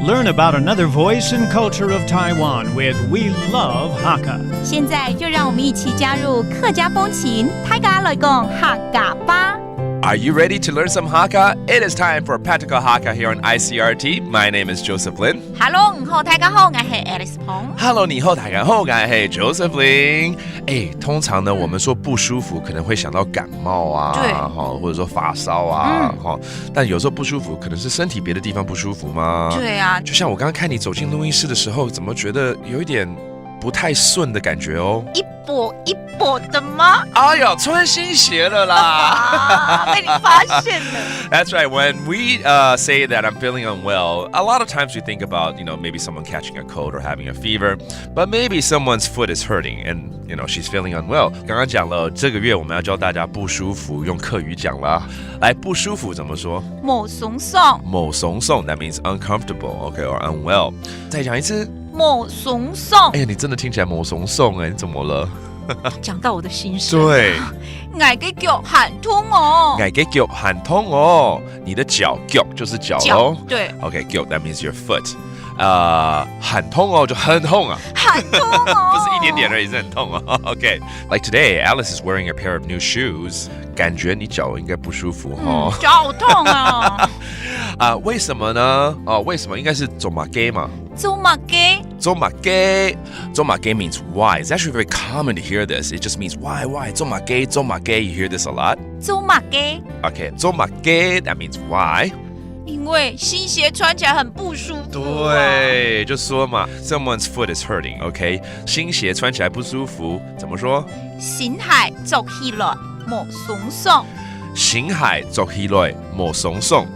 Learn about another voice and culture of Taiwan with We Love Hakka. 现在就让我们一起加入客家风情，大家来讲客家吧。Are you ready to learn some Hakka? It is time for Practical Hakka here on ICRT. My name is Joseph Lin. Hello， 你好，大家好，我是 Alice 彭。Hello， 你好，大家好，我是 Joseph Lin。通常呢，我们说不舒服，可能会想到感冒啊，对，或者说发烧啊，但有时候不舒服，可能是身体别的地方不舒服吗？对啊，就像我刚刚看你走进录音室的时候，怎么觉得有一点不太顺的感觉哦？一跛一跛的吗？哎呦，穿新鞋了啦！被你发现了。That's right. When we say that I'm feeling unwell, a lot of times we think about, maybe someone catching a cold or having a fever, but maybe someone's foot is hurting and, she's feeling unwell. 刚刚讲了，这个月我们要教大家不舒服，用客语讲啦。来，不舒服怎么说？某怂怂。某怂怂 that means uncomfortable, okay, or unwell. 再讲一次。某怂怂。你真的听起来某怂怂你怎么了？讲到我的心声。对，我的脚很痛哦。我的脚很痛哦。你的脚就是脚咯。对。Okay, 脚 that means your foot. 很痛哦，就很痛啊。很痛哦。不是一点点而已，是很痛哦。Okay, like today, Alice is wearing a pair of new shoes. 感觉你脚应该不舒服哦。脚好痛啊。为什么呢？为什么？应该是走马街嘛。走马街。走马街 means why. It's actually very common to hear this. It just means why. 走马街 You hear this a lot. 走马街 Okay, 走马街 that means why. 因为新鞋穿起来很不舒服。对，就说嘛 ，someone's foot is hurting. Okay, 新鞋穿起来不舒服，怎么说？新鞋走起来冇松松。新鞋走起来冇松松。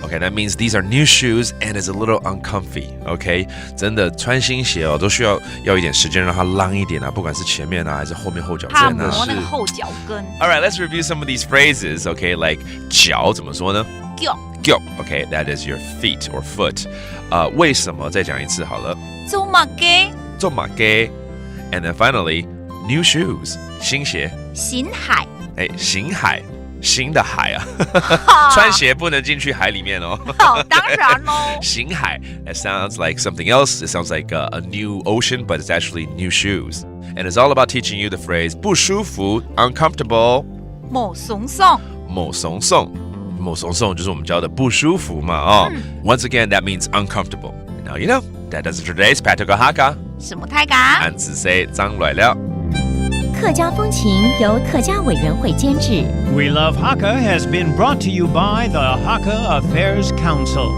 Okay, that means these are new shoes and it's a little uncomfy. Okay, 真的穿新鞋都需要一点时间让它浪一点啊，不管是前面啊还是后面后脚跟啊。磨那个后脚跟。All right, let's review some of these phrases. Okay, like 脚怎么说呢？脚。Okay, that is your feet or foot. 为什么？再讲一次好了。走马街。走马街。And then finally, new shoes. 新鞋。新鞋。新鞋。新的海啊，穿鞋不能进去海里面哦。当然哦。新海 it sounds like something else. It sounds like a new ocean, but it's actually new shoes. And it's all about teaching you the phrase 不舒服 uncomfortable. 某松松。某松松，某松松就是我们教的不舒服嘛Once again, that means uncomfortable. Now you know that does it for today's Practical Hakka. 什么太嘎？俺只say 张来了。客家风情由客家委员会监制。We Love Hakka has been brought to you by the Hakka Affairs Council.